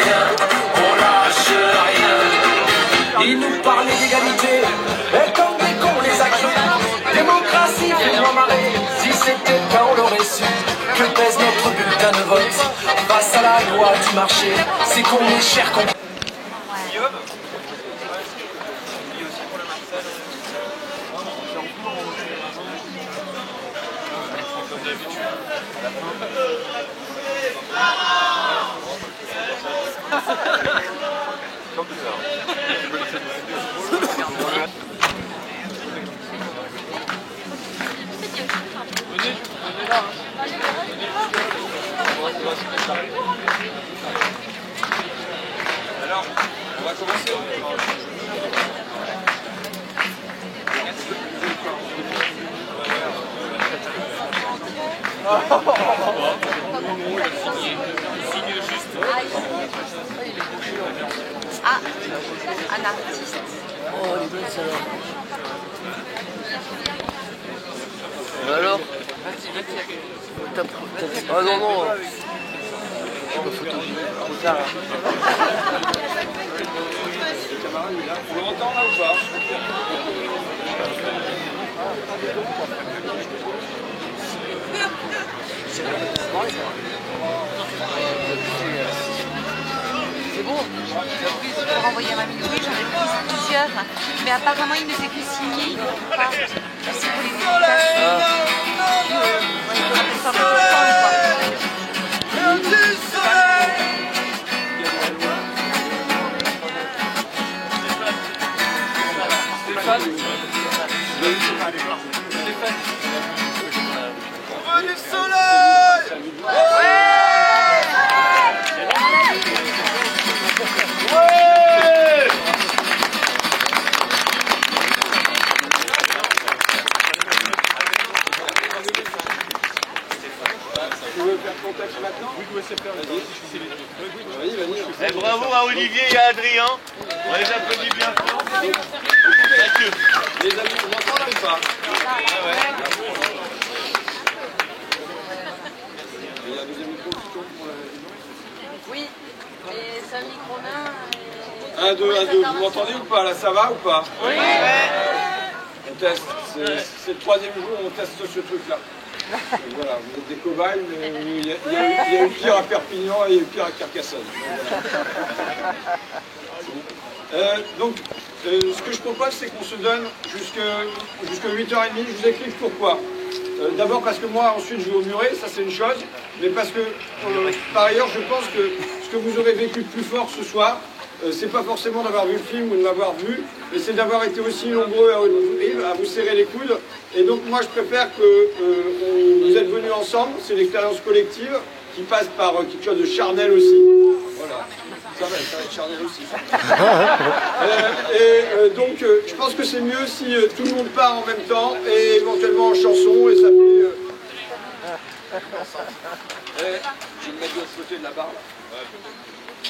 rien, on lâche rien. Ils nous parlaient d'égalité, et comme des cons les accusent. Démocratie, fais-moi marrer, si c'était le cas on l'aurait su. Que pèse notre bulletin de vote face à la loi du marché? C'est qu'on est cher qu'on... Alors, on va commencer. Ah, un artiste. Oh, elle est belle celle-là. Alors ah non, non. J'ai pas photo. Trop tard. On l'entend là ou pas? C'est bon. Pour envoyer à ma minouille, j'en ai pris plusieurs. Mais apparemment, il ne fait que signer. Il ne faut pas. C'est pour les dédicaces. On veut du soleil! Tu veux faire contact maintenant? Oui, je vais faire. Vas-y. Et bravo à Olivier et à Adrien. On les applaudit bien fort. Mathieu. Les amis, on m'entend là ou pas? Il y a un deuxième micro qui tourne pour la... Oui. Et c'est un micro-main. 1, 2, 1, 2. Vous m'entendez ou pas? Là, ça va ou pas? Oui. On teste. C'est le troisième jour où on teste ce truc-là. Voilà, vous êtes des cobayes, mais il y a eu pire à Perpignan et il y a eu pire à Carcassonne. Donc, ce que je propose, c'est qu'on se donne jusqu'à 8h30. Je vous explique pourquoi. D'abord parce que moi, ensuite, je vais au muret, ça c'est une chose. Mais parce que, par ailleurs, je pense que ce que vous aurez vécu de plus fort ce soir, c'est pas forcément d'avoir vu le film ou de m'avoir vu, mais c'est d'avoir été aussi nombreux à vous serrer les coudes. Et donc moi je préfère que vous êtes venus ensemble, c'est l'expérience collective qui passe par quelque chose de charnel aussi. Voilà, ça va être charnel aussi. Donc je pense que c'est mieux si tout le monde part en même temps et éventuellement en chanson et ça fait... je vais me mettre de l'autre côté de la barre.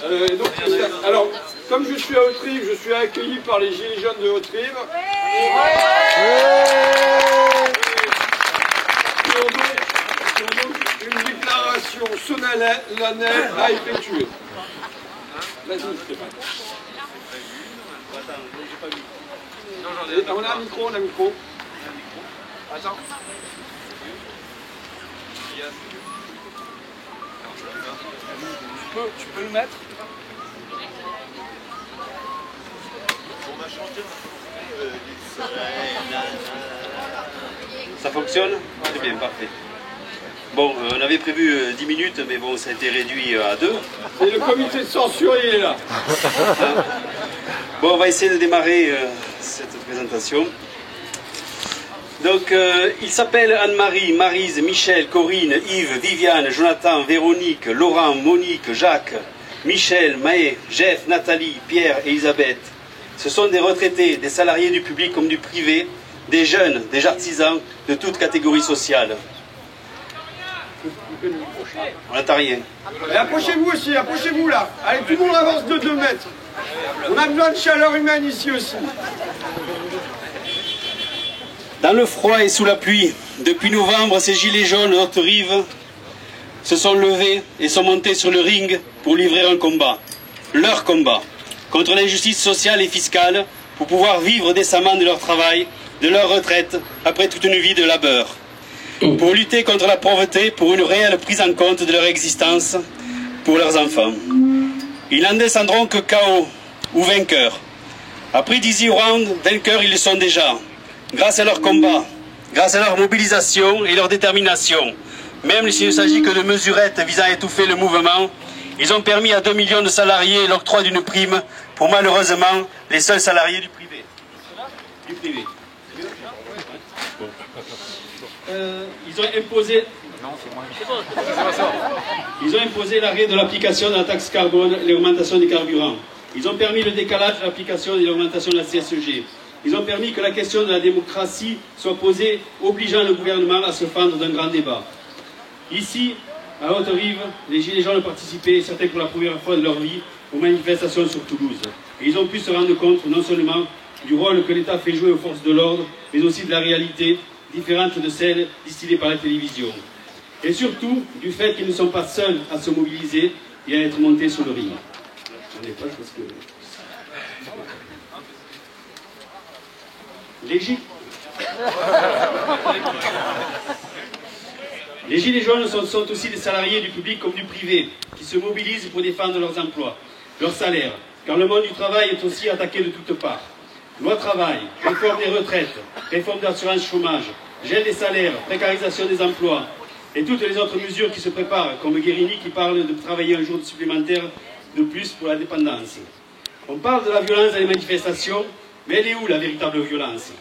Donc, alors, comme je suis à Haute-Rive, je suis accueilli par les Gilets jaunes de Haute-Rive. Qui ont donc une déclaration solennelle à effectuer. Vas-y, Stéphane. On a un micro, Attends. Tu peux le mettre? Ça fonctionne? C'est bien, parfait. Bon, on avait prévu 10 minutes, mais bon, ça a été réduit à 2. Et le comité de censure, il est là. Bon, on va essayer de démarrer cette présentation. Donc, il s'appelle Anne-Marie, Maryse, Michel, Corinne, Yves, Viviane, Jonathan, Véronique, Laurent, Monique, Jacques, Michel, Maë, Jeff, Nathalie, Pierre et Elisabeth. Ce sont des retraités, des salariés du public comme du privé, des jeunes, des artisans de toute catégorie sociale. On n'entend rien. Et approchez-vous aussi, approchez-vous là. Allez, tout le monde avance de 2 mètres. On a besoin de chaleur humaine ici aussi. Dans le froid et sous la pluie, depuis novembre, ces gilets jaunes de notre rive se sont levés et sont montés sur le ring pour livrer un combat. leur combat contre l'injustice sociale et fiscale pour pouvoir vivre décemment de leur travail, de leur retraite, après toute une vie de labeur. Pour lutter contre la pauvreté, pour une réelle prise en compte de leur existence pour leurs enfants. Ils n'en descendront que KO ou vainqueurs. Après 18 rounds, vainqueurs ils le sont déjà, grâce à leur combat, grâce à leur mobilisation et leur détermination. Même s'il ne s'agit que de mesurettes visant à étouffer le mouvement, ils ont permis à 2 millions de salariés l'octroi d'une prime pour malheureusement les seuls salariés du privé. Ils ont imposé l'arrêt de l'application de la taxe carbone et l'augmentation des carburants. Ils ont permis le décalage de l'application et l'augmentation de la CSG. Ils ont permis que la question de la démocratie soit posée, obligeant le gouvernement à se fendre d'un grand débat. Ici, à Haute-Rive, les Gilets jaunes ont participé, certains pour la première fois de leur vie, aux manifestations sur Toulouse. Et ils ont pu se rendre compte non seulement du rôle que l'État fait jouer aux forces de l'ordre, mais aussi de la réalité différente de celle distillée par la télévision. Et surtout, du fait qu'ils ne sont pas seuls à se mobiliser et à être montés sur le ring. Les Gilets jaunes sont aussi des salariés du public comme du privé, qui se mobilisent pour défendre leurs emplois, leurs salaires, car le monde du travail est aussi attaqué de toutes parts. Loi travail, réforme des retraites, réforme de l'assurance chômage, gel des salaires, précarisation des emplois, et toutes les autres mesures qui se préparent, comme Guérini qui parle de travailler un jour supplémentaire de plus pour la dépendance. On parle de la violence dans les manifestations, mais elle est où la véritable violence?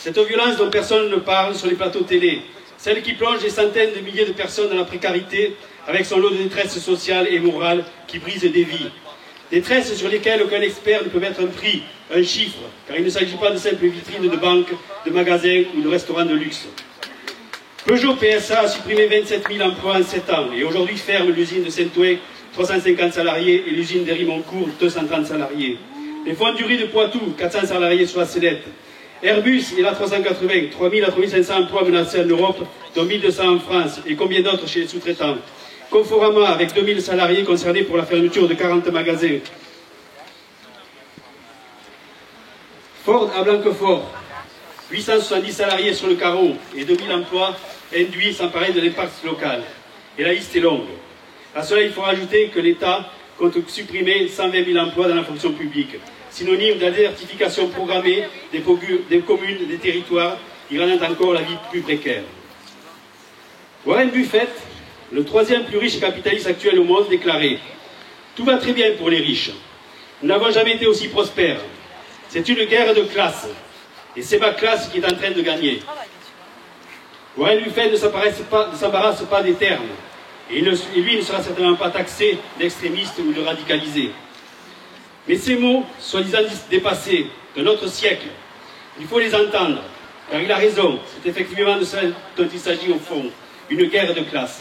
Cette violence dont personne ne parle sur les plateaux télé, celle qui plonge des centaines de milliers de personnes dans la précarité, avec son lot de détresse sociale et morale qui brise des vies. Détresse sur lesquelles aucun expert ne peut mettre un prix, un chiffre, car il ne s'agit pas de simples vitrines de banques, de magasins ou de restaurants de luxe. Peugeot PSA a supprimé 27 000 emplois en 7 ans et aujourd'hui ferme l'usine de Saint-Ouen, 350 salariés, et l'usine d'Hérimoncourt, 230 salariés. Les fonderies de Poitou, 400 salariés sur la sellette. Airbus et l'A380, 3 000 à 3 500 emplois menacés en Europe, dont 1 200 en France, et combien d'autres chez les sous-traitants. Conforama, avec 2 000 salariés concernés pour la fermeture de 40 magasins. Ford à Blanquefort, 870 salariés sur le carreau et 2 000 emplois induits sans parler de l'impact local. Et la liste est longue. À cela, il faut rajouter que l'État compte supprimer 120 000 emplois dans la fonction publique, synonyme de la désertification programmée des communes, des territoires, qui rendent encore la vie plus précaire. Warren Buffett, le 3e plus riche capitaliste actuel au monde, déclarait « Tout va très bien pour les riches. Nous n'avons jamais été aussi prospères. C'est une guerre de classe. Et c'est ma classe qui est en train de gagner. » Warren Buffett ne s'embarrasse pas des termes. Et lui ne sera certainement pas taxé d'extrémiste ou de radicalisé. Mais ces mots, soi-disant dépassés de notre siècle, il faut les entendre, car il a raison. C'est effectivement de ça dont il s'agit au fond, une guerre de classe.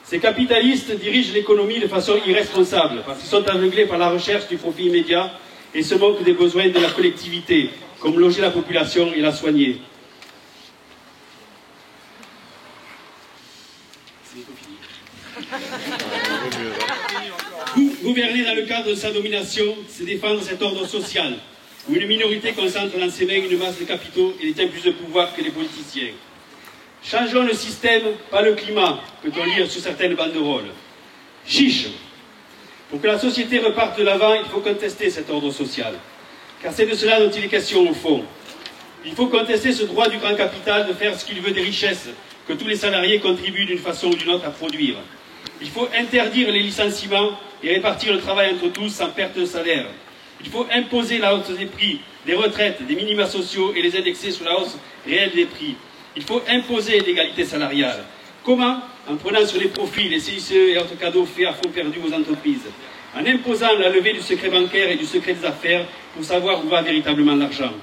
Ces capitalistes dirigent l'économie de façon irresponsable, parce qu'ils sont aveuglés par la recherche du profit immédiat et se moquent des besoins de la collectivité, comme loger la population et la soigner. Gouverner dans le cadre de sa domination, c'est défendre cet ordre social, où une minorité concentre dans ses mains une masse de capitaux et détient plus de pouvoir que les politiciens. Changeons le système, pas le climat, peut-on lire sur certaines banderoles. Chiche. Pour que la société reparte de l'avant, il faut contester cet ordre social. Car c'est de cela dont il est question au fond. Il faut contester ce droit du grand capital de faire ce qu'il veut des richesses que tous les salariés contribuent d'une façon ou d'une autre à produire. Il faut interdire les licenciements et répartir le travail entre tous sans perte de salaire. Il faut imposer la hausse des prix, des retraites, des minima sociaux et les indexer sur la hausse réelle des prix. Il faut imposer l'égalité salariale. Comment? En prenant sur les profits, les CICE et autres cadeaux faits à fond perdu aux entreprises. En imposant la levée du secret bancaire et du secret des affaires pour savoir où va véritablement l'argent.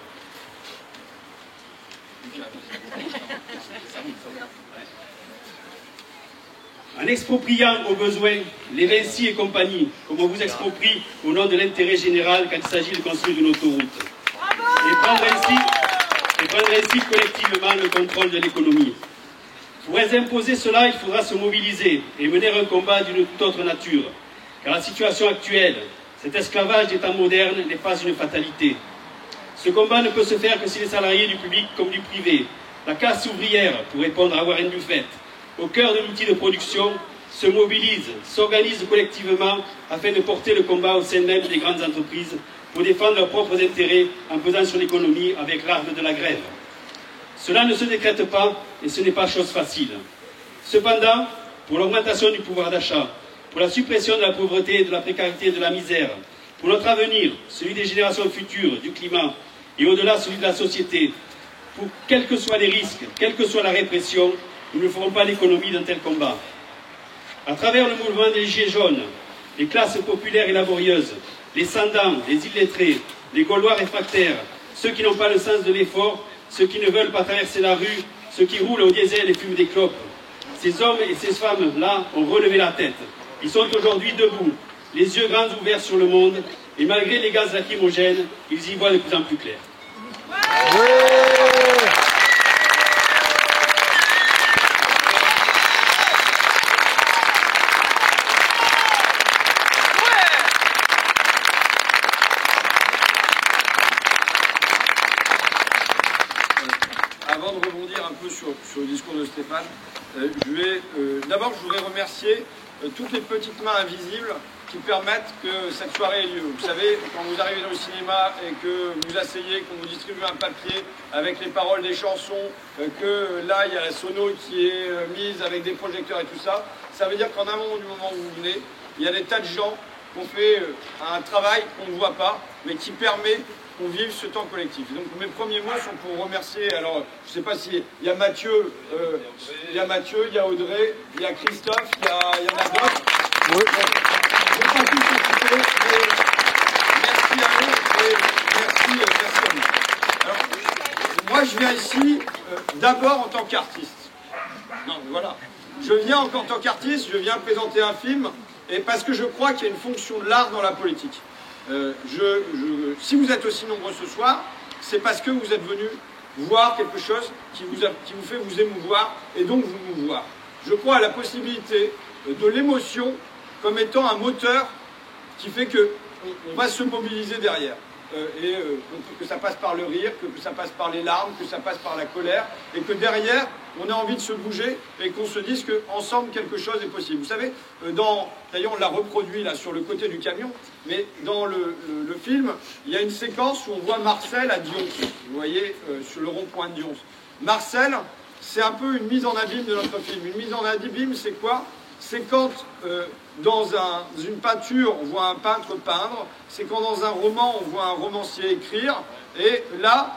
En expropriant au besoin les Vinci et compagnie, comme on vous exproprie au nom de l'intérêt général quand il s'agit de construire une autoroute. Et prendre ainsi collectivement le contrôle de l'économie. Pour imposer cela, il faudra se mobiliser et mener un combat d'une toute autre nature. Car la situation actuelle, Cet esclavage des temps modernes n'est pas une fatalité. Ce combat ne peut se faire que si les salariés du public comme du privé, la classe ouvrière, pour répondre à Warren Buffett, au cœur de l'outil de production, se mobilisent, s'organisent collectivement afin de porter le combat au sein même des grandes entreprises pour défendre leurs propres intérêts en pesant sur l'économie avec l'arme de la grève. Cela ne se décrète pas et ce n'est pas chose facile. Cependant, pour l'augmentation du pouvoir d'achat, pour la suppression de la pauvreté, de la précarité et de la misère, pour notre avenir, celui des générations futures, du climat et au-delà celui de la société, pour quels que soient les risques, quelle que soit la répression, nous ne ferons pas l'économie d'un tel combat. À travers le mouvement des Gilets jaunes, les classes populaires et laborieuses, les sans-dents, les illettrés, les Gaulois réfractaires, ceux qui n'ont pas le sens de l'effort, ceux qui ne veulent pas traverser la rue, ceux qui roulent au diesel et fument des clopes. Ces hommes et ces femmes-là ont relevé la tête. Ils sont aujourd'hui debout, les yeux grands ouverts sur le monde, et malgré les gaz lacrymogènes, ils y voient de plus en plus clair. Avant de rebondir un peu sur le discours de Stéphane, d'abord je voudrais remercier toutes les petites mains invisibles qui permettent que cette soirée ait lieu. Vous savez, quand vous arrivez dans le cinéma et que vous asseyez, qu'on vous distribue un papier avec les paroles des chansons, que là il y a la sono qui est mise avec des projecteurs et tout ça, ça veut dire qu'en amont du moment où vous venez, il y a des tas de gens qui ont fait un travail qu'on ne voit pas, mais qui permet qu'on vive ce temps collectif. Donc mes premiers mots sont pour remercier, alors je ne sais pas s'il y a Mathieu, il y a Audrey, il y a Christophe, il y en a d'autres. Oui. Je ne vais pas tous s'occuper, mais merci à eux et merci à vous. Alors, moi je viens ici d'abord en tant qu'artiste. Non, voilà. Je viens en tant qu'artiste, je viens présenter un film, et parce que je crois qu'il y a une fonction de l'art dans la politique. Si vous êtes aussi nombreux ce soir, c'est parce que vous êtes venus voir quelque chose qui vous fait vous émouvoir et donc vous mouvoir. Je crois à la possibilité de l'émotion comme étant un moteur qui fait qu'on va se mobiliser derrière. Que ça passe par le rire, que ça passe par les larmes, que ça passe par la colère, et que derrière, on a envie de se bouger et qu'on se dise qu'ensemble, quelque chose est possible. Vous savez, d'ailleurs, on l'a reproduit là sur le côté du camion, mais dans le film, il y a une séquence où on voit Marcel à Dions, vous voyez, sur le rond-point de Dions. Marcel, c'est un peu une mise en abîme de notre film. Une mise en abîme, c'est quoi? C'est quand dans une peinture, on voit un peintre peindre, c'est quand dans un roman, on voit un romancier écrire, et là,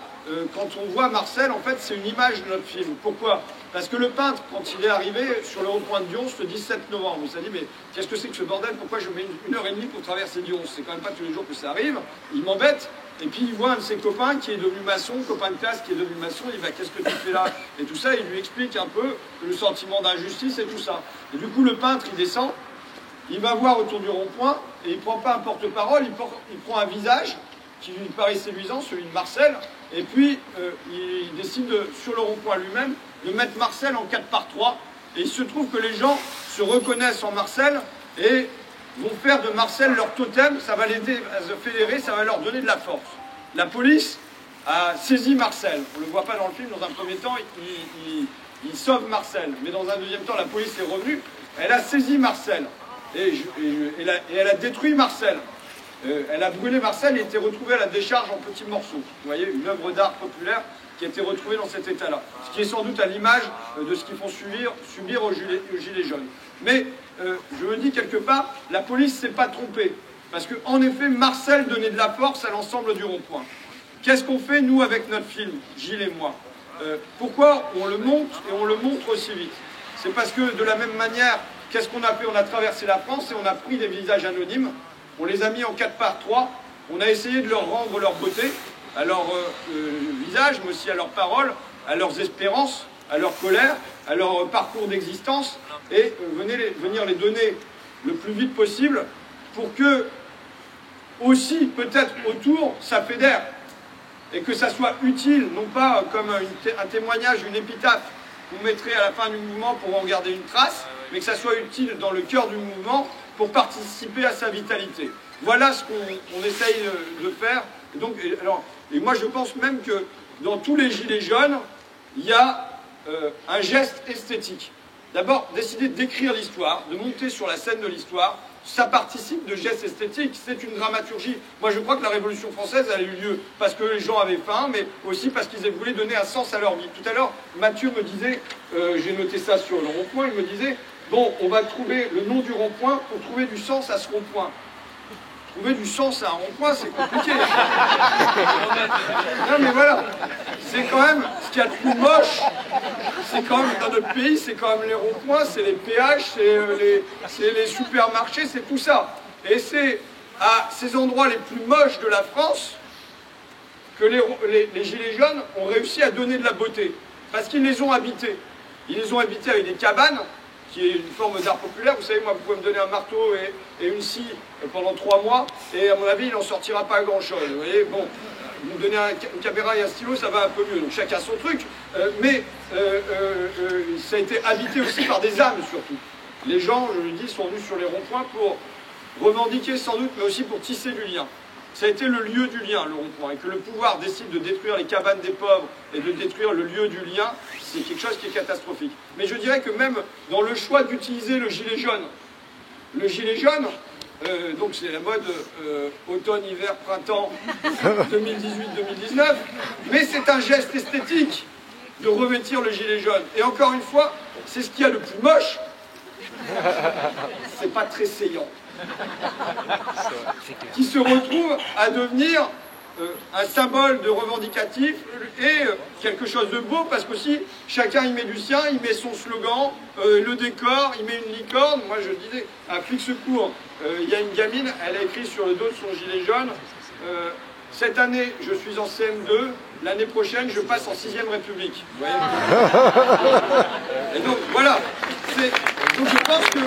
quand on voit Marcel, en fait, c'est une image de notre film. Pourquoi? Parce que le peintre, quand il est arrivé sur le rond-point de Dions le 17 novembre, il s'est dit, mais qu'est-ce que c'est que ce bordel? Pourquoi je mets une heure et demie pour traverser Dions? C'est quand même pas tous les jours que ça arrive. Il m'embête. Et puis il voit un de ses copains qui est devenu maçon, copain de classe qui est devenu maçon, il dit bah, qu'est-ce que tu fais là? Et tout ça, il lui explique un peu le sentiment d'injustice et tout ça. Et du coup, le peintre, il descend, il va voir autour du rond-point, et il prend pas un porte-parole, il prend un visage qui lui paraît séduisant, celui de Marcel, et puis il décide, sur le rond-point lui-même, de mettre Marcel en 4x3, et il se trouve que les gens se reconnaissent en Marcel, et vont faire de Marcel leur totem, ça va l'aider à se fédérer, ça va leur donner de la force. La police a saisi Marcel, on ne le voit pas dans le film, dans un premier temps, il sauve Marcel, mais dans un deuxième temps, la police est revenue, elle a saisi Marcel, et elle a détruit Marcel. Elle a brûlé Marcel et était retrouvée à la décharge en petits morceaux. Vous voyez, une œuvre d'art populaire qui a été retrouvée dans cet état-là. Ce qui est sans doute à l'image de ce qu'ils font subir aux gilets jaunes. Mais, je me dis quelque part, la police ne s'est pas trompée. Parce qu'en effet, Marcel donnait de la force à l'ensemble du rond-point. Qu'est-ce qu'on fait, nous, avec notre film, Gilles et moi? Pourquoi on le montre et on le montre aussi vite? C'est parce que, de la même manière, qu'est-ce qu'on a fait? On a traversé la France et on a pris des visages anonymes. On les a mis en 4x3, on a essayé de leur rendre leur beauté, à leur visage, mais aussi à leurs paroles, à leurs espérances, à leur colère, à leur parcours d'existence, et venir les donner le plus vite possible pour que, aussi, peut-être autour, ça fédère, et que ça soit utile, non pas comme un témoignage, une épitaphe qu'on mettrait à la fin du mouvement pour en garder une trace, mais que ça soit utile dans le cœur du mouvement, pour participer à sa vitalité. Voilà ce qu'on essaye de faire. Donc, et moi je pense même que dans tous les gilets jaunes, il y a un geste esthétique. D'abord, décider d'écrire l'histoire, de monter sur la scène de l'histoire, ça participe de gestes esthétiques, c'est une dramaturgie. Moi je crois que la Révolution française a eu lieu parce que les gens avaient faim, mais aussi parce qu'ils voulaient donner un sens à leur vie. Tout à l'heure, Mathieu me disait, j'ai noté ça sur le rond-point, il me disait, bon, on va trouver le nom du rond-point pour trouver du sens à ce rond-point. Trouver du sens à un rond-point, c'est compliqué. Non mais voilà, c'est quand même ce qu'il y a de plus moche, c'est quand même, dans notre pays, c'est quand même les ronds-points, c'est les péages, c'est les supermarchés, c'est tout ça. Et c'est à ces endroits les plus moches de la France que les gilets jaunes ont réussi à donner de la beauté. Parce qu'ils les ont habités. Ils les ont habités avec des cabanes, qui est une forme d'art populaire. Vous savez, moi, vous pouvez me donner un marteau et une scie pendant 3 mois, et à mon avis, il n'en sortira pas grand-chose. Vous voyez, bon, vous me donnez une caméra et un stylo, ça va un peu mieux. Donc chacun son truc. Mais ça a été habité aussi par des âmes, surtout. Les gens, je le dis, sont venus sur les ronds-points pour revendiquer sans doute, mais aussi pour tisser du lien. Ça a été le lieu du lien, le rond-point. Et que le pouvoir décide de détruire les cabanes des pauvres et de détruire le lieu du lien, c'est quelque chose qui est catastrophique. Mais je dirais que même dans le choix d'utiliser le gilet jaune, donc c'est la mode automne, hiver, printemps 2018-2019, mais c'est un geste esthétique de revêtir le gilet jaune. Et encore une fois, c'est ce qu'il y a de plus moche, c'est pas très saillant. Qui se retrouve à devenir un symbole de revendicatif et quelque chose de beau, parce qu'aussi chacun y met du sien, il met son slogan, le décor, il met une licorne. Moi je disais, un flic secours, il y a une gamine, elle a écrit sur le dos de son gilet jaune, cette année je suis en CM2, l'année prochaine je passe en 6e République. Vous voyez. Et donc voilà, donc je pense que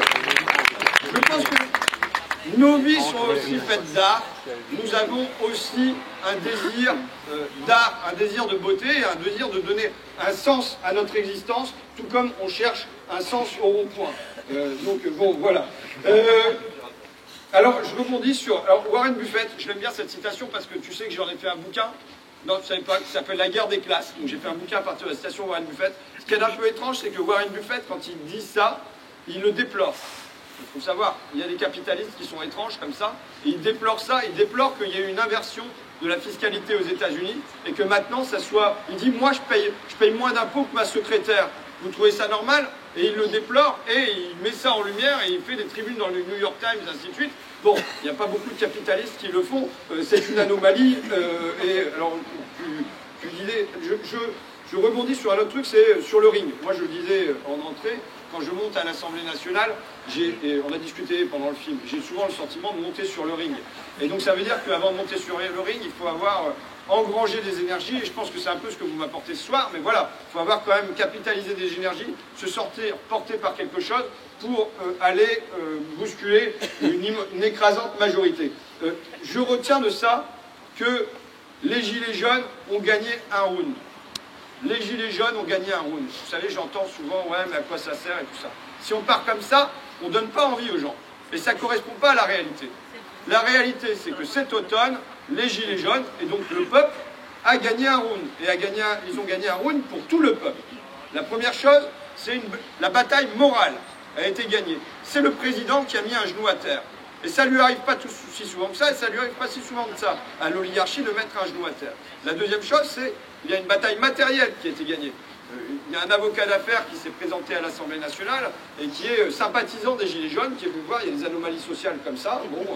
nos vies sont aussi faites d'art. Nous avons aussi un désir d'art, un désir de beauté, un désir de donner un sens à notre existence, tout comme on cherche un sens au rond-point. Donc bon, voilà. Alors, je rebondis sur... Alors, Warren Buffett, je l'aime bien cette citation parce que tu sais que j'en ai fait un bouquin, non, tu ne savais pas, qui s'appelle La guerre des classes. Donc j'ai fait un bouquin à partir de la citation de Warren Buffett. Ce qui est un peu étrange, c'est que Warren Buffett, quand il dit ça, il le déplore. Il faut savoir, il y a des capitalistes qui sont étranges comme ça, et ils déplorent ça, ils déplorent qu'il y ait eu une inversion de la fiscalité aux États-Unis, et que maintenant ça soit... Il dit, moi je paye moins d'impôts que ma secrétaire. Vous trouvez ça normal? Et il le déplore, et il met ça en lumière, et il fait des tribunes dans le New York Times, ainsi de suite. Bon, il n'y a pas beaucoup de capitalistes qui le font, c'est une anomalie, et alors, tu disais... Je rebondis sur un autre truc, c'est sur le ring. Moi, je le disais en entrée, quand je monte à l'Assemblée nationale, on a discuté pendant le film, j'ai souvent le sentiment de monter sur le ring. Et donc, ça veut dire qu'avant de monter sur le ring, il faut avoir engrangé des énergies, et je pense que c'est un peu ce que vous m'apportez ce soir, mais voilà, il faut avoir quand même capitalisé des énergies, se sortir porté par quelque chose pour aller bousculer une écrasante majorité. Je retiens de ça que les Gilets jaunes ont gagné un round. Les Gilets jaunes ont gagné un round. Vous savez, j'entends souvent, ouais, mais à quoi ça sert et tout ça. Si on part comme ça, on ne donne pas envie aux gens. Et ça ne correspond pas à la réalité. La réalité, c'est que cet automne, les Gilets jaunes, et donc le peuple, a gagné un round. Et ils ont gagné un round pour tout le peuple. La première chose, c'est la bataille morale a été gagnée. C'est le président qui a mis un genou à terre. Et ça ne lui arrive pas si souvent que ça, et ça ne lui arrive pas si souvent que ça, à l'oligarchie, de mettre un genou à terre. La deuxième chose, c'est qu'il y a une bataille matérielle qui a été gagnée. Il y a un avocat d'affaires qui s'est présenté à l'Assemblée nationale et qui est sympathisant des Gilets jaunes, qui est venu voir, il y a des anomalies sociales comme ça, bon,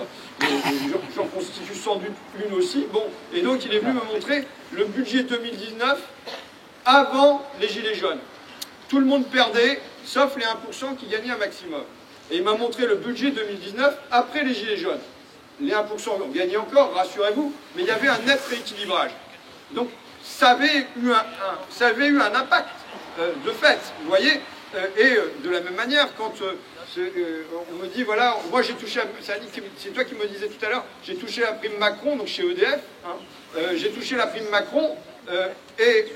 j'en constitue sans doute une aussi, bon, et donc il est venu me montrer le budget 2019 avant les Gilets jaunes. Tout le monde perdait, sauf les 1% qui gagnaient un maximum. Et il m'a montré le budget 2019 après les Gilets jaunes. Les 1% ont gagné encore, rassurez-vous, mais il y avait un net rééquilibrage. Donc, ça avait eu un impact, de fait, vous voyez, et de la même manière, quand on me dit, voilà, moi j'ai touché, c'est toi qui me disais tout à l'heure, j'ai touché la prime Macron, donc chez EDF, hein, j'ai touché la prime Macron, et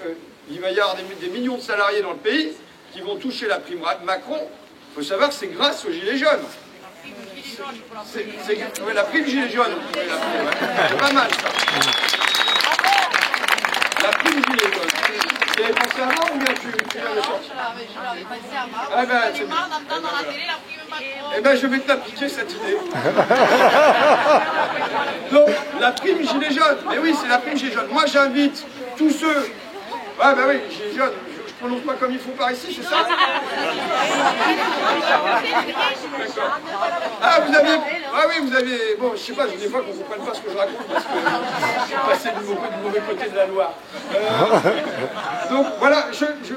il va y avoir des millions de salariés dans le pays qui vont toucher la prime Macron. Il faut savoir que c'est grâce aux Gilets jaunes. Ouais, la prime gilet jaune. Ouais, c'est pas mal ça. La prime gilet jaune. Tu avais pensé avant ou bien tu viens de sortir? Ah ben, c'est bien. Eh ben, je vais te l'appliquer cette idée. Donc, la prime gilet jaune. Mais oui, c'est la prime gilet jaune. Moi, j'invite tous ceux. Ah ben oui, gilet jaune. Je prononce pas comme il faut par ici, c'est ça? Ah, vous avez... Ah oui, vous avez... Bon, je sais pas, des fois qu'on ne comprenne pas ce que je raconte parce que je suis passé du mauvais côté de la Loire. Donc voilà,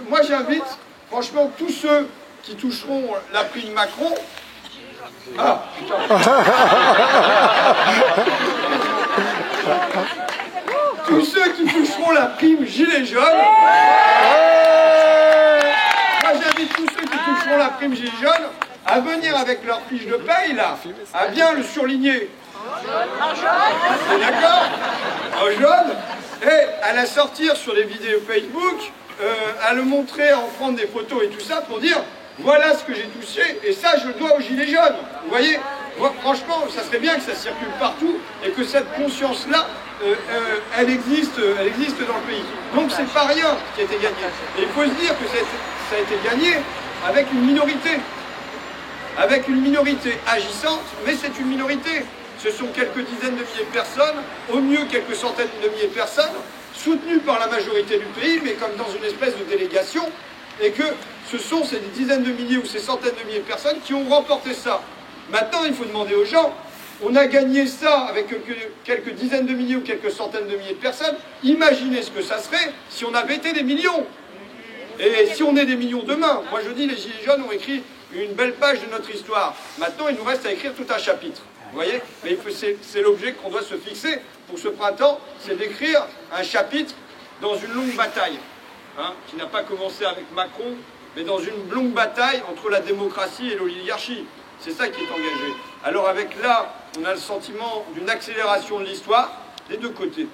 moi j'invite, franchement, tous ceux qui toucheront la prime Macron... Ah, putain. Tous ceux qui toucheront la prime gilet jaune... J'invite tous ceux qui toucheront la prime gilet jaune à venir avec leur fiche de paye, là, à bien le surligner. D'accord? En jaune, et à la sortir sur les vidéos Facebook, à le montrer, à en prendre des photos et tout ça pour dire voilà ce que j'ai touché et ça je le dois aux gilets jaunes. Vous voyez? Moi, franchement, ça serait bien que ça circule partout et que cette conscience-là, elle existe dans le pays. Donc c'est pas rien qui a été gagné. Et il faut se dire que ça a été gagné avec une minorité. Avec une minorité agissante, mais c'est une minorité. Ce sont quelques dizaines de milliers de personnes, au mieux quelques centaines de milliers de personnes, soutenues par la majorité du pays, mais comme dans une espèce de délégation, et que ce sont ces dizaines de milliers ou ces centaines de milliers de personnes qui ont remporté ça. Maintenant, il faut demander aux gens, on a gagné ça avec quelques dizaines de milliers ou quelques centaines de milliers de personnes, imaginez ce que ça serait si on avait été des millions. Et si on est des millions demain, moi je dis les Gilets jaunes ont écrit une belle page de notre histoire. Maintenant, il nous reste à écrire tout un chapitre. Vous voyez? Mais c'est l'objet qu'on doit se fixer pour ce printemps, c'est d'écrire un chapitre dans une longue bataille, hein, qui n'a pas commencé avec Macron, mais dans une longue bataille entre la démocratie et l'oligarchie. C'est ça qui est engagé. Alors avec là, on a le sentiment d'une accélération de l'histoire, des deux côtés.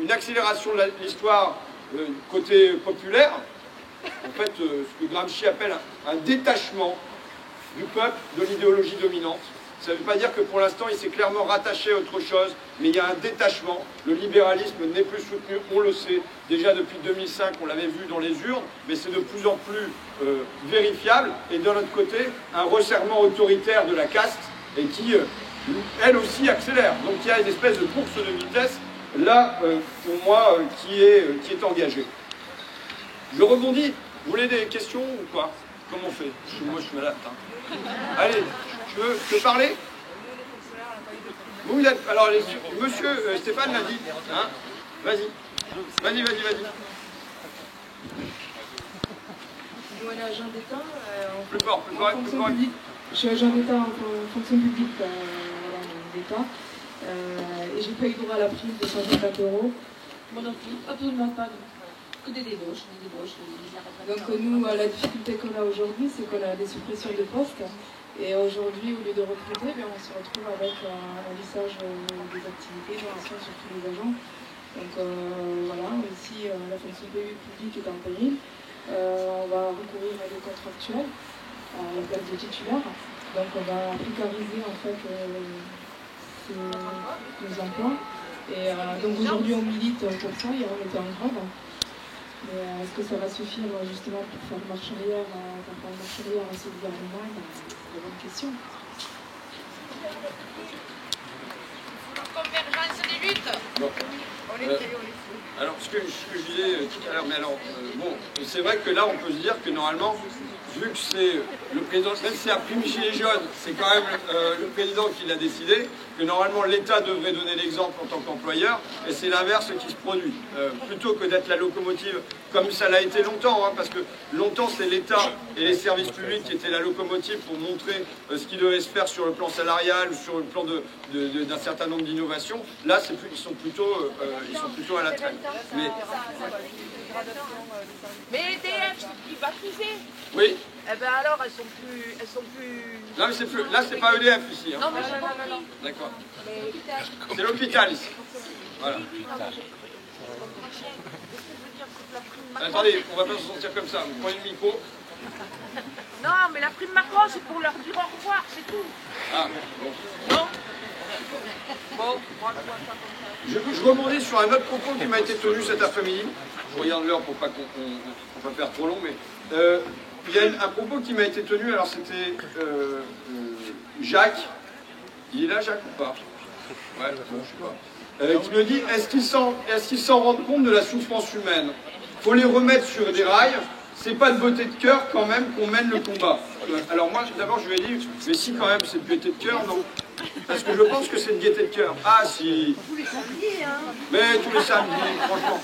Une accélération de l'histoire côté populaire, en fait, ce que Gramsci appelle un détachement du peuple de l'idéologie dominante. Ça ne veut pas dire que pour l'instant, il s'est clairement rattaché à autre chose, mais il y a un détachement. Le libéralisme n'est plus soutenu, on le sait. Déjà depuis 2005, on l'avait vu dans les urnes, mais c'est de plus en plus vérifiable. Et d'un autre côté, un resserrement autoritaire de la caste, et qui, elle aussi, accélère. Donc il y a une espèce de course de vitesse, là, pour moi, qui est engagée. Je rebondis. Vous voulez des questions ou quoi? Comment on fait? Moi, je suis malade. Hein. Allez, je peux parler? Vous êtes... Alors, monsieur Stéphane l'a dit. Hein, vas-y. Vas-y. Moi, on est agent d'État. Plus fort. Je suis agent d'État en fonction publique d'État. Et j'ai pas eu droit à la prime de 150 €. Moi non plus, absolument pas. Que des débauches. Donc nous, la difficulté qu'on a aujourd'hui, c'est qu'on a des suppressions de postes. Et aujourd'hui, au lieu de recruter, on se retrouve avec un lissage des activités, de relations sur tous les agents. Donc voilà, ici, la fonction publique est en péril. On va recourir à des contractuels à la place de titulaires. Donc on va précariser en fait nos emplois. Et donc aujourd'hui, on milite pour ça, et on était en grève. Mais est-ce que ça va suffire justement pour faire marche arrière à ce gouvernement? C'est une bonne question. Convergence des luttes. Bon. Alors, ce que je disais tout à l'heure, mais alors, bon, c'est vrai que là, on peut se dire que normalement, vu que c'est le président, même si c'est la prime gilet jaune, c'est quand même le président qui l'a décidé, que normalement l'État devrait donner l'exemple en tant qu'employeur, et c'est l'inverse qui se produit. Plutôt que d'être la locomotive, comme ça l'a été longtemps, hein, parce que longtemps c'est l'État et les services publics qui étaient la locomotive pour montrer ce qui devait se faire sur le plan salarial ou sur le plan d'un certain nombre d'innovations. Là, ils sont plutôt à la traîne. Mais EDF, c'est privatisé. Oui. Eh bien alors, elles sont plus... Non, mais c'est plus. Là, c'est pas EDF ici. Hein. Non, mais j'ai compris. D'accord. C'est l'hôpital ici. Voilà. Attendez, on va pas se sentir comme ça. Vous prenez le micro. Non, mais la prime Macron, c'est pour leur dire au revoir, c'est tout. Ah, bon. Non. Bon, moi, je vois ça comme ça. Je rebondis sur un autre propos qui m'a été tenu cet après-midi. Je regarde l'heure pour pas qu'on va faire trop long, mais il y a un propos qui m'a été tenu. Alors c'était Jacques. Il est là, Jacques, ou pas? Ouais, bon, je sais pas. Qui me dit, est-ce qu'ils s'en rendent compte de la souffrance humaine? Faut les remettre sur des rails. C'est pas de beauté de cœur quand même qu'on mène le combat. Alors moi, d'abord, je lui ai dit, mais si quand même c'est de gaieté de cœur, non. Parce que je pense que c'est de gaieté de cœur. Ah si. Tous les samedis, hein. Mais tous les samedis, franchement.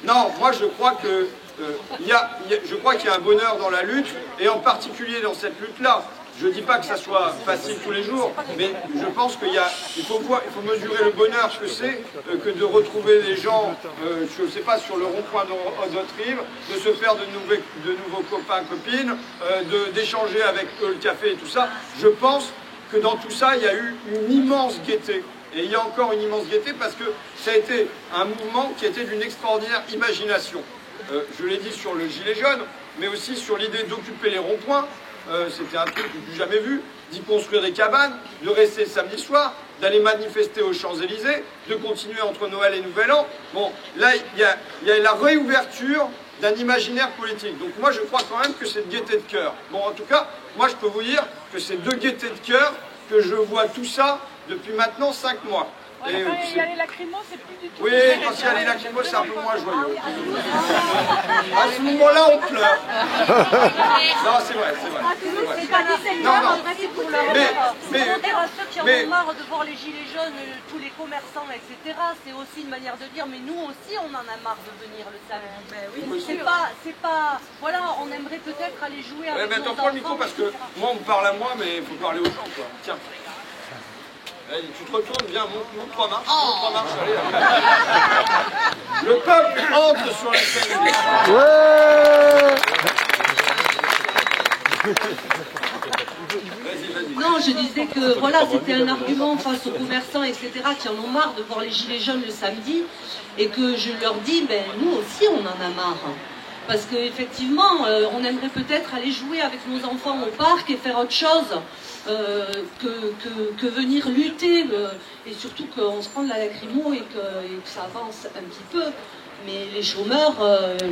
Non, moi je crois que je crois qu'il y a un bonheur dans la lutte, et en particulier dans cette lutte-là. Je ne dis pas que ça soit facile tous les jours, mais je pense qu'il faut mesurer le bonheur que c'est que de retrouver des gens, je ne sais pas, sur le rond-point d'Autrive, de se faire de nouveaux copains, copines, d'échanger avec eux le café et tout ça. Je pense que dans tout ça, il y a eu une immense gaieté. Et il y a encore une immense gaieté parce que ça a été un mouvement qui était d'une extraordinaire imagination. Je l'ai dit sur le gilet jaune, mais aussi sur l'idée d'occuper les ronds-points. C'était un truc que j'ai jamais vu, d'y construire des cabanes, de rester samedi soir, d'aller manifester aux Champs-Élysées, de continuer entre Noël et Nouvel An. Bon, là, il y a la réouverture d'un imaginaire politique. Donc moi, je crois quand même que c'est de gaieté de cœur. Bon, en tout cas, moi, je peux vous dire que c'est de gaieté de cœur que je vois tout ça depuis maintenant 5 mois. Ouais, Et, quand il y a les lacrymos, c'est plus du tout. oui, quand il y a les lacrymos, c'est un peu moins joyeux. À ce moment-là, on pleure. Non, c'est vrai, c'est vrai. C'est pas dit, c'est Non, non. c'est pour leur Mais- dire à ceux qui en mais- ont marre de voir les gilets jaunes, tous les commerçants, etc. C'est aussi une manière de dire, mais nous aussi, on en a marre de venir le samedi. C'est pas, voilà, on aimerait peut-être aller jouer avec Mais nos attends, enfants. prends le micro parce que moi, on me parle à moi, mais il faut parler aux gens, quoi. Tiens. Allez, tu te retournes, viens, monte 3 marches, monte 3 marches, allez. Le peuple entre sur les scènes. Vas-y. Non, je disais que voilà, c'était un argument face aux commerçants, etc., qui en ont marre de voir les gilets jaunes le samedi, et que je leur dis, ben nous aussi on en a marre. Parce qu'effectivement, on aimerait peut-être aller jouer avec nos enfants au parc et faire autre chose que venir lutter, et surtout qu'on se prend de la lacrymo et que ça avance un petit peu. Mais les chômeurs,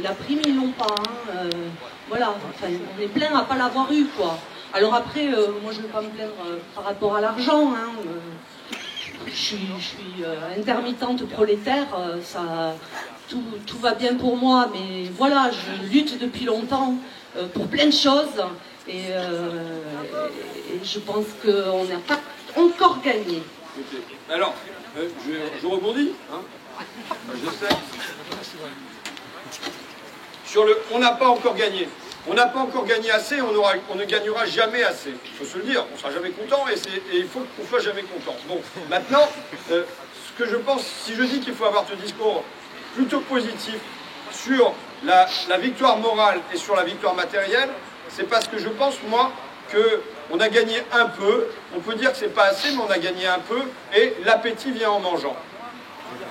la prime, ils l'ont pas. Hein, voilà, enfin, on est plein à pas l'avoir eu, quoi. Alors après, moi je ne vais pas me plaindre par rapport à l'argent. Hein, je suis intermittente prolétaire, tout va bien pour moi, mais voilà, je lutte depuis longtemps pour plein de choses, et je pense qu'on n'a pas encore gagné. Okay. Alors, je rebondis, hein. Je sais. Sur le, on n'a pas encore gagné. On n'a pas encore gagné assez, on ne gagnera jamais assez. Il faut se le dire, on ne sera jamais content, et il faut qu'on soit jamais content. Bon, maintenant, ce que je pense, si je dis qu'il faut avoir ce discours plutôt positif sur la victoire morale et sur la victoire matérielle, c'est parce que je pense, moi, qu'on a gagné un peu. On peut dire que c'est pas assez, mais on a gagné un peu, et l'appétit vient en mangeant.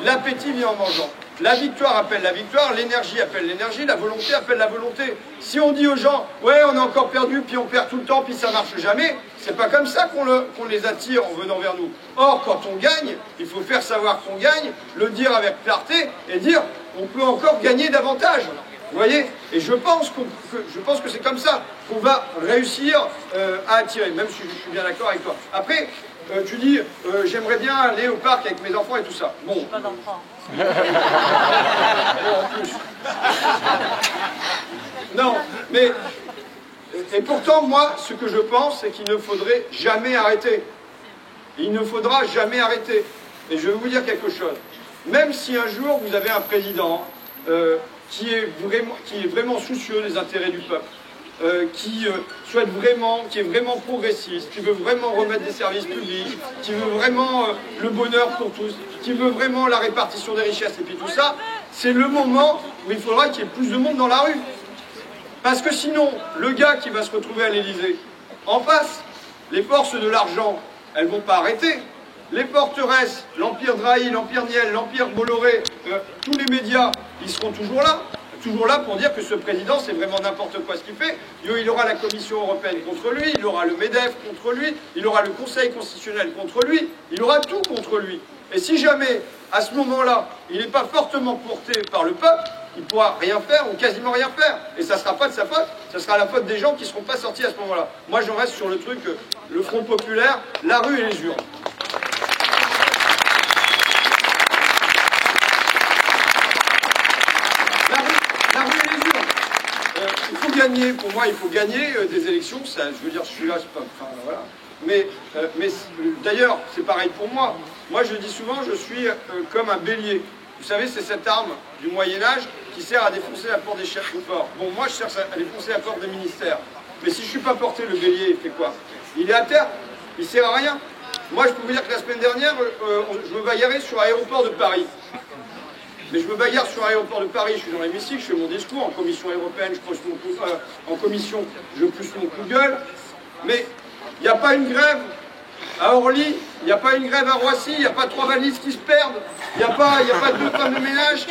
L'appétit vient en mangeant. La victoire appelle la victoire, l'énergie appelle l'énergie, la volonté appelle la volonté. Si on dit aux gens, ouais, on a encore perdu, puis on perd tout le temps, puis ça marche jamais, c'est pas comme ça qu'on les attire en venant vers nous. Or, quand on gagne, il faut faire savoir qu'on gagne, le dire avec clarté, et dire, on peut encore gagner davantage. Vous voyez? Et je pense que c'est comme ça qu'on va réussir à attirer, même si je suis bien d'accord avec toi. Après, tu dis, j'aimerais bien aller au parc avec mes enfants et tout ça. Bon. Pas d'enfants. Bon, en plus. Non, mais... Et pourtant, moi, ce que je pense, c'est qu'il ne faudrait jamais arrêter. Il ne faudra jamais arrêter. Et je vais vous dire quelque chose. Même si un jour, vous avez un président qui est vraiment soucieux des intérêts du peuple, qui est vraiment progressiste, qui veut vraiment remettre des services publics, qui veut vraiment le bonheur pour tous, qui veut vraiment la répartition des richesses et puis tout ça, c'est le moment où il faudra qu'il y ait plus de monde dans la rue. Parce que sinon, le gars qui va se retrouver à l'Élysée, en face, les forces de l'argent, elles ne vont pas arrêter. Les forteresses, l'Empire Drahi, l'Empire Niel, l'Empire Bolloré, tous les médias, ils seront toujours là. toujours là pour dire que ce président, c'est vraiment n'importe quoi ce qu'il fait. Il aura la Commission européenne contre lui, il aura le MEDEF contre lui, il aura le Conseil constitutionnel contre lui, il aura tout contre lui. Et si jamais, à ce moment-là, il n'est pas fortement porté par le peuple, il ne pourra rien faire ou quasiment rien faire. Et ça ne sera pas de sa faute, ça sera la faute des gens qui ne seront pas sortis à ce moment-là. Moi, j'en reste sur le truc, le Front populaire, la rue et les urnes. La rue et les urnes. Il faut gagner, pour moi, il faut gagner des élections. Ça, je veux dire, je suis là, c'est pas... Enfin, voilà. Mais d'ailleurs, c'est pareil pour moi. Moi, je dis souvent, je suis comme un bélier. Vous savez, c'est cette arme du Moyen-Âge qui sert à défoncer la porte des chefs forts. Bon, moi, je sers à défoncer la porte des ministères. Mais si je ne suis pas porté, le bélier, il fait quoi? Il est à terre. Il ne sert à rien. Moi, je peux vous dire que la semaine dernière, je me bagarrais sur l'aéroport de Paris. Mais je me bagarre sur l'aéroport de Paris, je suis dans l'hémicycle, je fais mon discours, en commission européenne, je pousse mon coup, en commission, je pousse mon coup de gueule. Mais il n'y a pas une grève à Orly, il n'y a pas une grève à Roissy, il n'y a pas 3 valises qui se perdent, il n'y a pas 2 femmes de ménage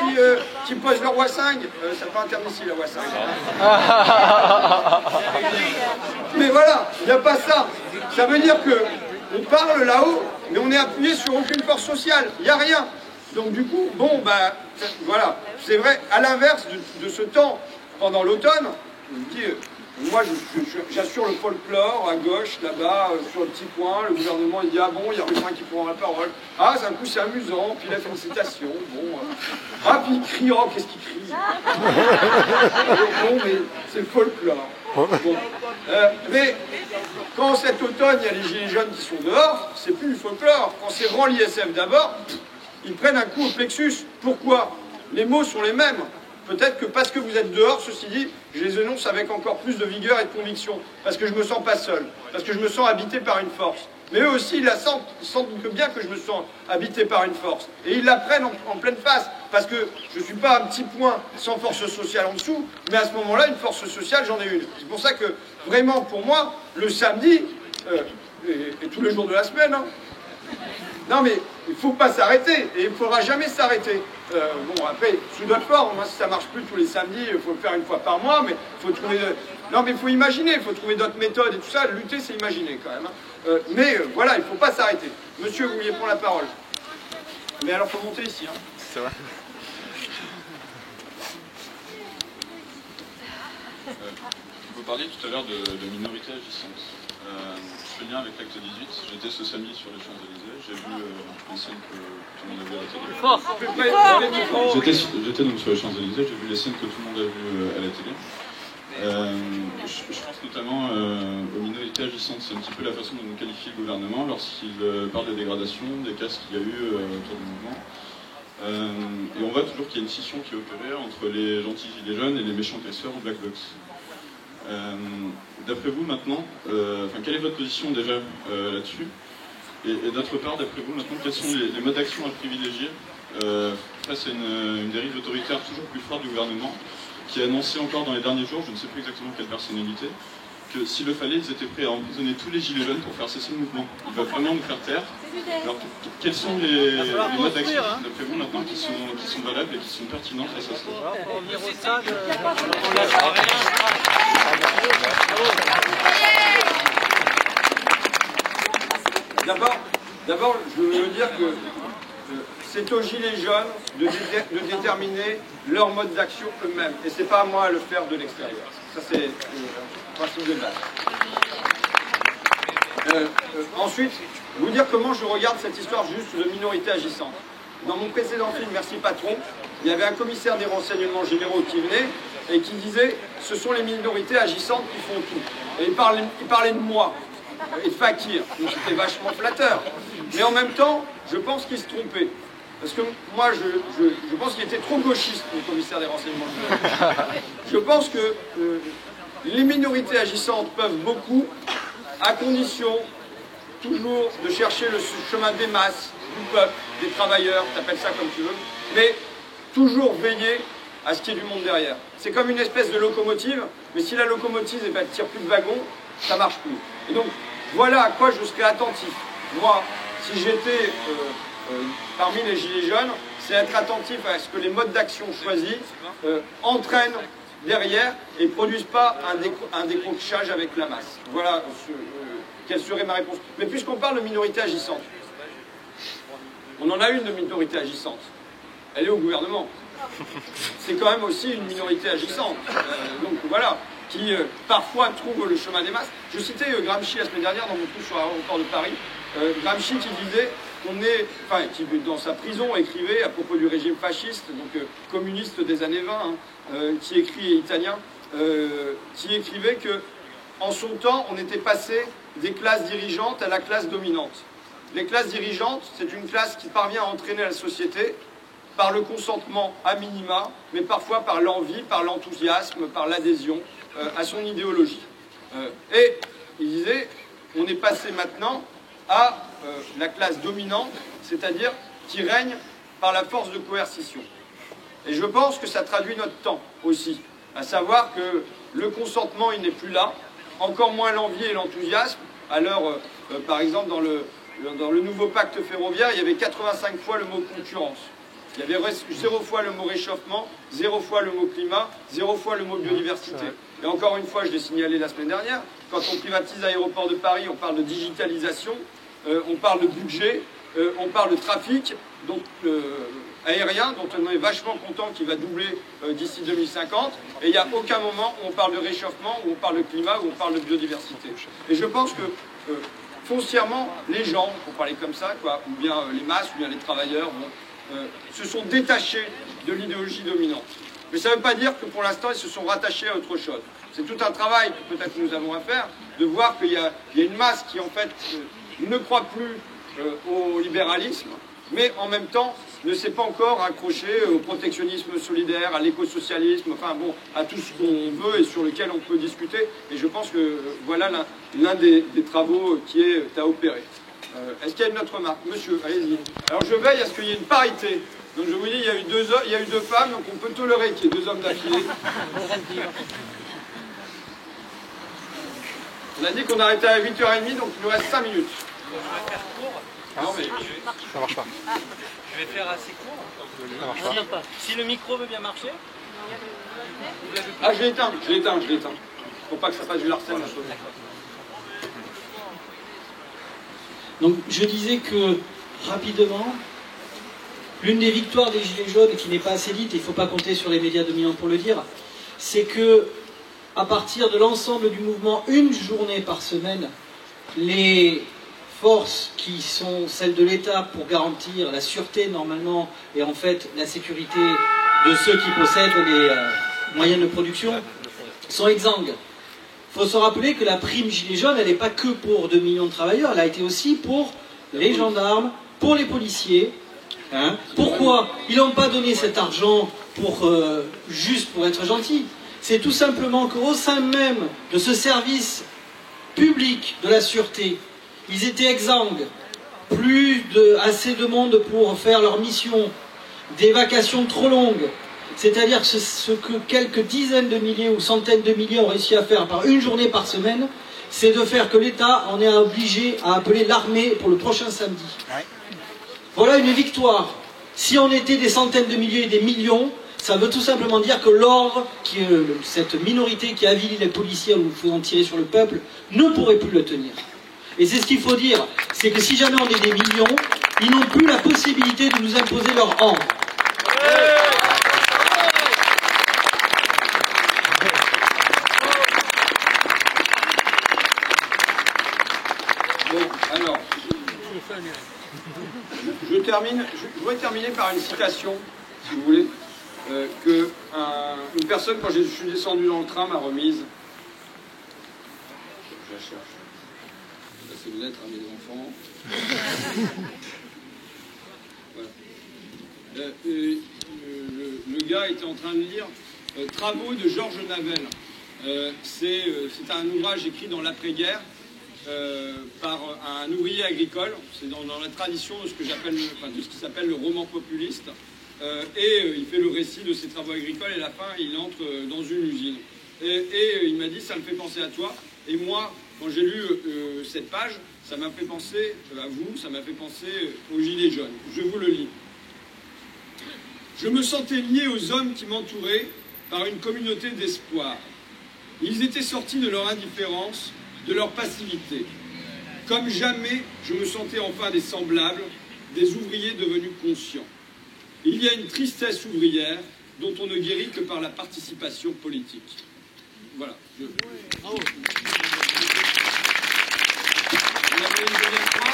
qui posent leur wassingue. Ça pas un terme ici, la wassingue. Mais voilà, il n'y a pas ça. Ça veut dire qu'on parle là-haut, mais on est appuyé sur aucune force sociale, il n'y a rien. Donc du coup, bon, ben, voilà, c'est vrai, à l'inverse de ce temps, pendant l'automne, je me dis, moi j'assure le folklore à gauche, là-bas, sur le petit coin, le gouvernement il dit, ah bon, il y a quelqu'un qui prend la parole, ah, d'un coup c'est amusant, puis il a fait une citation, bon, ah, puis il crie, oh, qu'est-ce qu'il crie? Bon, mais c'est le folklore. Bon. Mais quand cet automne, il y a les gilets jaunes qui sont dehors, c'est plus du folklore. Quand c'est rend l'ISF d'abord, ils prennent un coup au plexus. Pourquoi? Les mots sont les mêmes. Peut-être que parce que vous êtes dehors, ceci dit, je les énonce avec encore plus de vigueur et de conviction. Parce que je me sens pas seul. Parce que je me sens habité par une force. Mais eux aussi, ils la sentent bien que je me sens habité par une force. Et ils la prennent en pleine face. Parce que je ne suis pas un petit point sans force sociale en dessous, mais à ce moment-là, une force sociale, j'en ai une. C'est pour ça que, vraiment, pour moi, le samedi, et tous les jours de la semaine, hein, non mais il ne faut pas s'arrêter, et il ne faudra jamais s'arrêter. Bon, après, sous d'autres formes, moi, si ça ne marche plus tous les samedis, il faut le faire une fois par mois, mais il faut trouver... Non mais il faut imaginer, il faut trouver d'autres méthodes et tout ça. Lutter, c'est imaginer quand même. Hein. Mais voilà, il ne faut pas s'arrêter. Monsieur, vous vouliez prendre la parole. Mais alors, il faut monter ici. Hein. C'est vrai. Vous parliez tout à l'heure de minorités agissantes. Je fais lien avec l'acte 18. J'étais ce samedi sur les Champs-Élysées. J'ai vu les scènes que tout le monde a vues à la télé. J'étais donc sur les Champs-Élysées. J'ai vu les scènes que tout le monde a vues à la télé. Je pense notamment aux minorités agissantes. C'est un petit peu la façon dont nous qualifie le gouvernement lorsqu'il parle des dégradations, des casses qu'il y a eu autour du mouvement. Et on voit toujours qu'il y a une scission qui est opérée entre les gentils gilets jaunes et les méchants casseurs ou black blocs. D'après vous maintenant, quelle est votre position déjà là-dessus? Et d'autre part, d'après vous maintenant, quels sont les modes d'action à privilégier face à une dérive autoritaire toujours plus forte du gouvernement qui a annoncé encore dans les derniers jours, je ne sais plus exactement quelle personnalité, que s'il le fallait, ils étaient prêts à emprisonner tous les gilets jaunes pour faire cesser le mouvement. Ils veulent vraiment nous faire taire. Alors, quels sont les modes d'action, d'après vous, maintenant, qui sont valables et qui sont pertinents face à ça? D'abord, je veux dire que c'est aux gilets jaunes de déterminer leur mode d'action eux-mêmes. Et c'est pas à moi à le faire de l'extérieur. Ça, c'est le principe de base. Ensuite, vous dire comment je regarde cette histoire juste de minorité agissante. Dans mon précédent film Merci Patron, il y avait un commissaire des renseignements généraux qui venait et qui disait « ce sont les minorités agissantes qui font tout ». Et il parlait de moi et de Fakir, donc c'était vachement flatteur. Mais en même temps, je pense qu'il se trompait. Parce que moi, je pense qu'il était trop gauchiste, le commissaire des renseignements généraux. Je pense que les minorités agissantes peuvent beaucoup, à condition toujours de chercher le chemin des masses, du peuple, des travailleurs, t'appelles ça comme tu veux, mais toujours veiller à ce qu'il y ait du monde derrière. C'est comme une espèce de locomotive, mais si la locomotive ne tire plus de wagon, ça marche plus. Et donc, voilà à quoi je serais attentif. Moi, si j'étais parmi les gilets jaunes, c'est être attentif à ce que les modes d'action choisis entraînent derrière et ne produisent pas un décrochage avec la masse. Voilà quelle serait ma réponse. Mais puisqu'on parle de minorité agissante, on en a une de minorité agissante. Elle est au gouvernement. C'est quand même aussi une minorité agissante. Donc voilà, qui parfois trouve le chemin des masses. Je citais Gramsci la semaine dernière dans mon truc sur l'aéroport de Paris. Gramsci qui disait qui dans sa prison écrivait à propos du régime fasciste, donc communiste des années 20, qui écrit italien, qui écrivait que en son temps, on était passé des classes dirigeantes à la classe dominante. Les classes dirigeantes, c'est une classe qui parvient à entraîner la société par le consentement à minima, mais parfois par l'envie, par l'enthousiasme, par l'adhésion à son idéologie. Et il disait, on est passé maintenant à la classe dominante, c'est-à-dire qui règne par la force de coercition. Et je pense que ça traduit notre temps aussi, à savoir que le consentement, il n'est plus là, encore moins l'envie et l'enthousiasme. Alors, par exemple, dans le nouveau pacte ferroviaire, il y avait 85 fois le mot concurrence. Il y avait 0 fois le mot réchauffement, 0 fois le mot climat, 0 fois le mot biodiversité. Et encore une fois, je l'ai signalé la semaine dernière, quand on privatise l'aéroport de Paris, on parle de digitalisation, on parle de budget, on parle de trafic aérien, dont on est vachement content qu'il va doubler d'ici 2050. Et il n'y a aucun moment où on parle de réchauffement, où on parle de climat, où on parle de biodiversité. Et je pense que foncièrement, les gens, pour parler comme ça, ou bien les masses, ou bien les travailleurs, se sont détachés de l'idéologie dominante. Mais ça ne veut pas dire que pour l'instant, ils se sont rattachés à autre chose. C'est tout un travail que peut-être nous avons à faire, de voir qu'il y a une masse qui, en fait, ne croit plus au libéralisme, mais en même temps ne s'est pas encore accroché au protectionnisme solidaire, à l'écosocialisme, enfin bon, à tout ce qu'on veut et sur lequel on peut discuter. Et je pense que voilà l'un des travaux qui est à opérer. Est-ce qu'il y a une autre remarque? Monsieur, allez-y. Alors je veille à ce qu'il y ait une parité. Donc je vous dis, il y a eu deux femmes, donc on peut tolérer qu'il y ait 2 hommes d'affilée. On a dit qu'on arrêtait à 8h30, donc il nous reste 5 minutes. Non mais... Ça marche pas. Je vais faire assez court. Ça marche pas. Si le micro veut bien marcher. Ah, je l'ai éteint. Faut pas que ça fasse du Larsen un peu. Donc je disais que, rapidement, l'une des victoires des Gilets jaunes, qui n'est pas assez dite, et il ne faut pas compter sur les médias dominants pour le dire, c'est que, à partir de l'ensemble du mouvement, une journée par semaine, les forces qui sont celles de l'État pour garantir la sûreté normalement, et en fait la sécurité de ceux qui possèdent les moyens de production, sont exsangues. Il faut se rappeler que la prime Gilets jaunes, elle n'est pas que pour 2 millions de travailleurs, elle a été aussi pour les gendarmes, pour les policiers. Hein. Pourquoi ils n'ont pas donné cet argent juste pour être gentils? C'est tout simplement qu'au sein même de ce service public de la sûreté, ils étaient exsangues, plus assez de monde pour faire leur mission, des vacations trop longues. C'est-à-dire que ce que quelques dizaines de milliers ou centaines de milliers ont réussi à faire par une journée par semaine, c'est de faire que l'État en est obligé à appeler l'armée pour le prochain samedi. Voilà une victoire. Si on était des centaines de milliers et des millions, ça veut tout simplement dire que l'ordre, cette minorité qui avilit les policiers en faisant tirer sur le peuple, ne pourrait plus le tenir. Et c'est ce qu'il faut dire, c'est que si jamais on est des millions, ils n'ont plus la possibilité de nous imposer leur ordre. Bon, alors, je voudrais terminer par une citation, si vous voulez, une personne, quand je suis descendu dans le train, m'a remise. Je la cherche. C'est une lettre à mes enfants. Voilà. Le gars était en train de lire Travaux de Georges Navel. C'est un ouvrage écrit dans l'après-guerre par un ouvrier agricole. C'est dans la tradition de ce que j'appelle, de ce qui s'appelle le roman populiste. Il fait le récit de ses travaux agricoles et à la fin, il entre dans une usine. Il m'a dit, ça me fait penser à toi. Et moi, quand j'ai lu cette page, ça m'a fait penser à vous, ça m'a fait penser aux Gilets jaunes. Je vous le lis. Je me sentais lié aux hommes qui m'entouraient par une communauté d'espoir. Ils étaient sortis de leur indifférence, de leur passivité. Comme jamais, je me sentais enfin des semblables, des ouvriers devenus conscients. Il y a une tristesse ouvrière dont on ne guérit que par la participation politique. Voilà. Vous avez une deuxième fois ?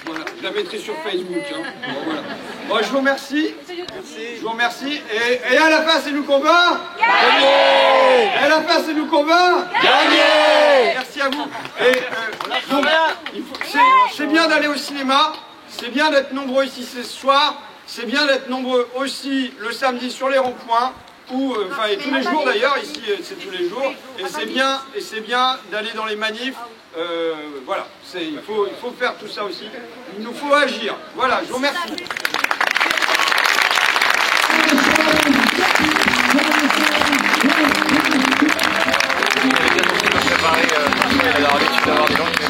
Voilà, je la mettrai sur Facebook. Hein. Bon, voilà. Bon, je vous remercie. Je vous remercie. Et à la fin, c'est nous qu'on va gagner. Et à la fin, c'est nous qu'on va gagner. Merci à vous. C'est bien d'aller au cinéma. C'est bien d'être nombreux ici ce soir. C'est bien d'être nombreux aussi le samedi sur les ronds-points. Ou, et tous les jours d'ailleurs, ici c'est tous les jours. Et c'est bien d'aller dans les manifs. Voilà, il faut faire tout ça aussi. Il nous faut agir. Voilà, je vous remercie. préparer, alors, tu vas avoir des gens qui